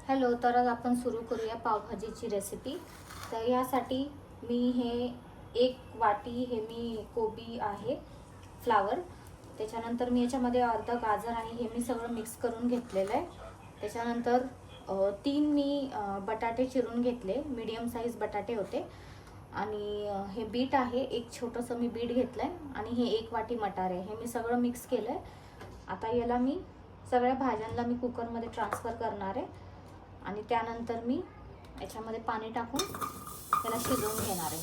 Hello, तर आज आपण सुरू करूया पावभाजीची रेसिपी। तर यासाठी मी हे एक वाटी हे मी कोबी आहे फ्लावर, त्याच्यानंतर मी याच्यामध्ये अर्धा गाजर आहे हे मी सगळं मिक्स करून घेतलेलं आहे। त्याच्यानंतर 3 मी बटाटे चिरून घेतले, मीडियम साइज बटाटे होते। आणि हे बीट आहे, एक छोटंसं मी बीट घेतलंय आणि हे एक वाटी मटार आहे, हे मी सगळं मिक्स केलंय। आता याला मी सगळ्या भाज्यांना मी कुकरमध्ये ट्रान्सफर करणार आहे आणि त्यानंतर मी याच्यामध्ये पाणी टाकून त्याला शिजवून घेणार आहे।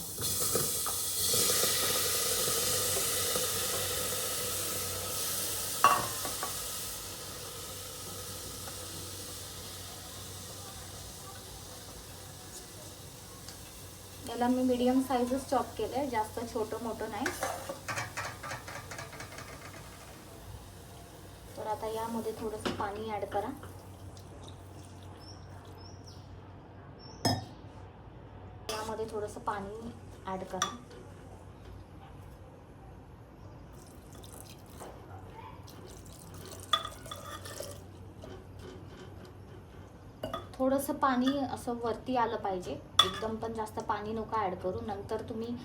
याला मी मीडियम साइजच चॉप केलंय, जास्त छोटं मोठं नाही। तर आता यामध्ये थोडंसं पाणी ऍड करा। यामध्ये थोडंसं पाणी ऍड करा। थोडंसं पाणी असं वरती आलं पाहिजे, एकदम पण जास्त पाणी नका ऍड करू। नंतर तुम्ही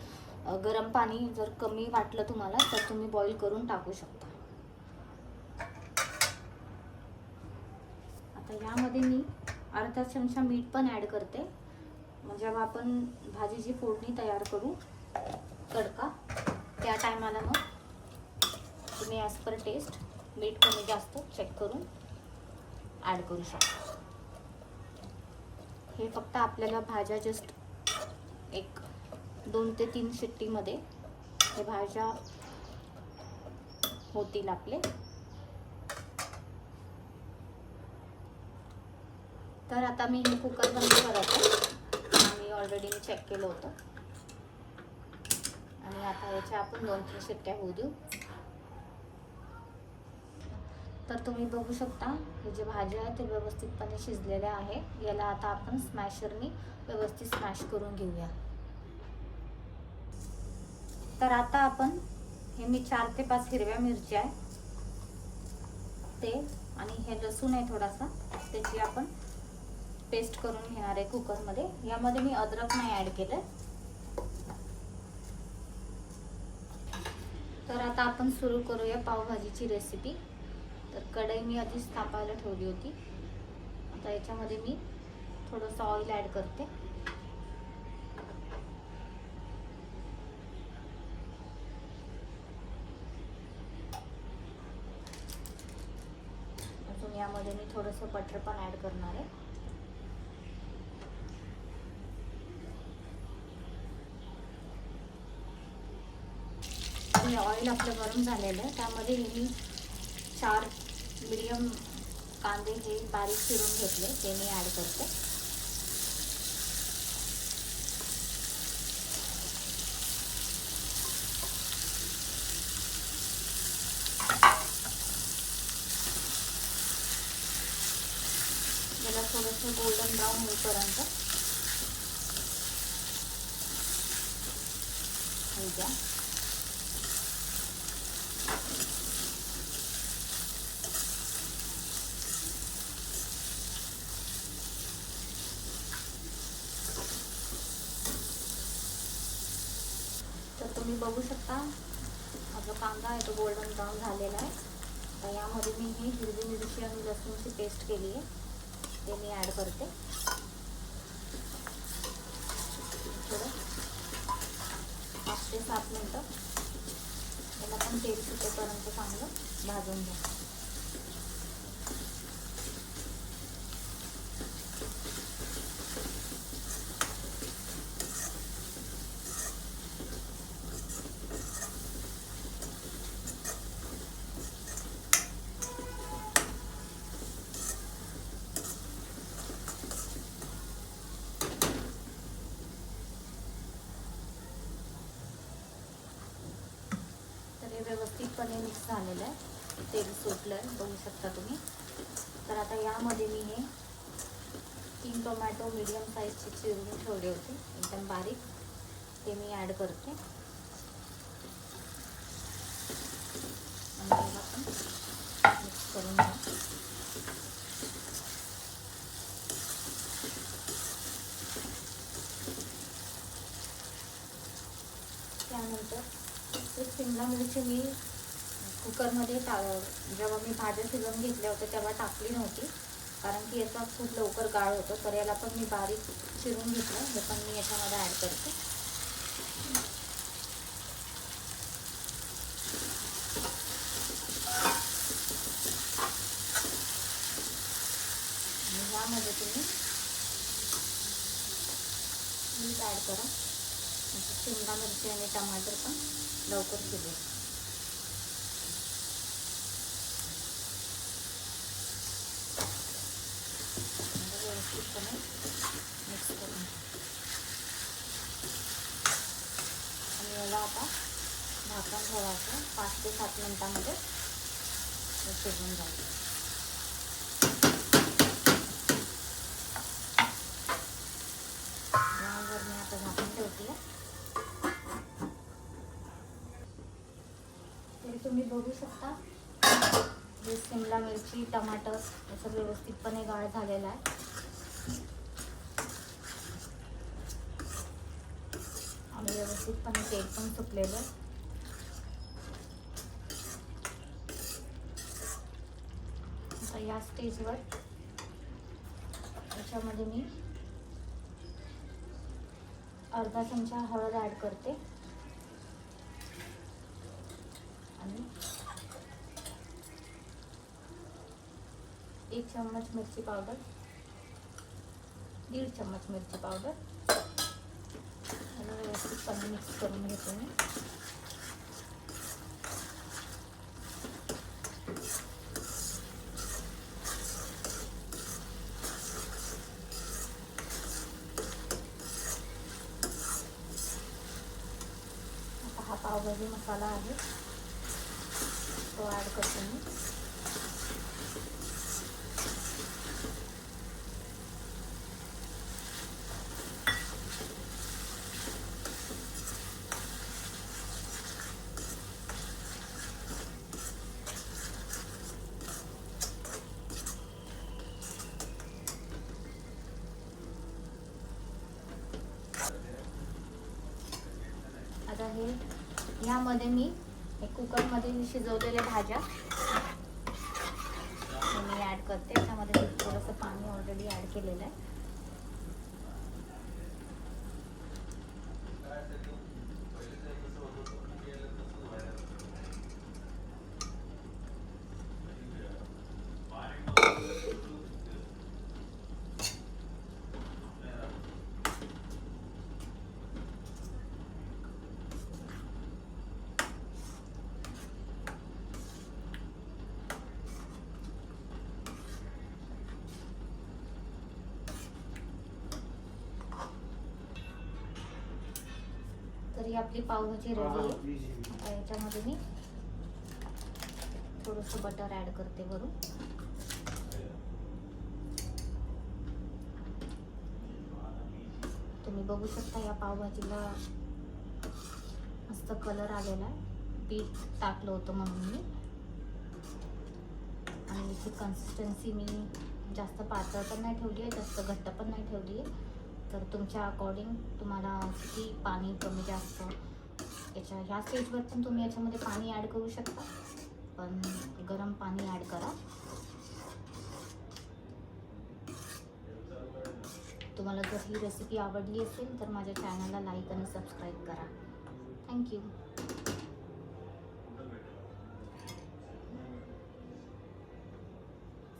गरम पाणी जर कमी वाटलं तुम्हाला तर तुम्ही बॉईल करून टाकू शकता। आता यामध्ये मी अर्धा चमचा मीठ पण ऍड करते, म्हणजे जेव्हा आपण भाजीची फोडणी तयार करू तडका त्या टायमाला मग तुम्ही ॲज पर टेस्ट मीठ कमी जास्त चेक करून ऍड करू शकता। हे फक्त आपल्याला भाज्या जस्ट एक 2 ते 3 शिट्टीमध्ये हे भाज्या होतील आपले। तर आता मी हे कुकर बंद करते, आणि ऑलरेडी मी चेक केलं होतं। आणि आता याच्या आपण 2-3 शिट्ट्या होऊ देऊ। तर तुम्ही बघू शकता हे जे भाज्या आहेत ते व्यवस्थितपणे शिजलेल्या आहे। याला आता आपण स्मॅशरनी व्यवस्थित स्मॅश करून घेऊया। तर आता आपण हे मी 4 ते 5 हिरव्या मिरच्या आहे ते, आणि हे लसूण आहे थोडासा, त्याची आपण पेस्ट करून घेणार आहे कुकरमध्ये। यामध्ये मी अद्रक नाही ऍड केलं। तर आता आपण सुरू करूया पावभाजीची रेसिपी। तर कढई मी आधीच तापायला ठेवली होती। आता याच्यामध्ये मी थोडंसं ऑइल ऍड करते। अजून यामध्ये मी थोडंसं बटर पण ऍड करणार आहे। ऑइल आपलं गरम झालेलं आहे, त्यामध्ये मी 4 मीडियम कांदे हे बारीक चिरून घेतले ते मी ऍड करते। याला थोडंसं गोल्डन ब्राऊन होईपर्यंत होऊ द्या। तर तुम्ही बघू शकता माझा कांदा आहे तो गोल्डन ब्राऊन झालेला आहे। तर यामध्ये मी ही हिरवी मिरची आणि लसूणची पेस्ट केली आहे ते मी ऍड करते। थोडं 5 ते 7 मिनिटं याला पण तेल सुटेपर्यंत चांगलं भाजून घ्या। व्यवस्थितपणे मिक्स झालेलं आहे, तेल सुटलं आहे, बघू शकता तुम्ही। तर आता यामध्ये मी हे 3 टोमॅटो मीडियम साइजचे चिरून ठेवले होते एकदम बारीक, ते मी ऍड करते। आणि याला पण मिक्स करून घ्या। शिमला मिरची मी कुकरमध्ये जेव्हा मी भाज्या शिजवून घेतल्या होत्या तेव्हा टाकली नव्हती, कारण की याचा खूप लवकर गाळ होतो. तर याला पण मी बारीक चिरून घेतलं, हे पण मी याच्यामध्ये ॲड करते. आणि यामध्ये तुम्ही मीठ ॲड करा, म्हणजे शिमला मिरची आणि टमाटर पण लवकर शिजेल. व्यवस्थितपणे मिक्स करून आणि याला आता झाकण ठेवायचं. 5 ते 7 मिनिटांमध्ये शिजून जाईल. यावर मी आता झाकण ठेवते. तरी तुम्ही बघू शकता हे शिमला मिरची टमाटर याचं व्यवस्थितपणे गाळ झालेला आहे. आणि व्यवस्थितपणे तेल पण सुकलेलं आहे. आता या स्टेजवर याच्यामध्ये मी अर्धा चमचा हळद ॲड करते आणि 1 चम्मच मिरची पावडर, 1.5 चम्मच मिरची पावडर आणि व्यवस्थितपणे मिक्स करून घेते मी. आता हा पावभाजी मसाला आहे तो ॲड करते मी. आता ह्यामध्ये मी कुकरमध्ये शिजवलेल्या भाज्या मी ॲड करते. त्यामध्ये थोडंसं पाणी ऑलरेडी ॲड केलेलं आहे. तरी आपली पावभाजी रेडी आहे. आता याच्यामध्ये मी थोडंसं बटर ॲड करते वरून. तुम्ही बघू शकता या पावभाजीला मस्त कलर आलेला आहे. पीठ टाकलं होतं म्हणून मी. आणि याची कन्सिस्टन्सी मी जास्त पातळ पण नाही ठेवली आहे, जास्त घट्ट पण नाही ठेवली आहे. तर तुमच्या अकॉर्डिंग तुम्हाला किती पाणी कमी जास्त ह्या स्टेजवर पण तुम्ही याच्यामध्ये पाणी ॲड करू शकता, पण गरम पाणी ॲड करा. तुम्हाला जर ही रेसिपी आवडली असेल तर माझ्या चॅनलला लाईक आणि सबस्क्राईब करा. थँक्यू.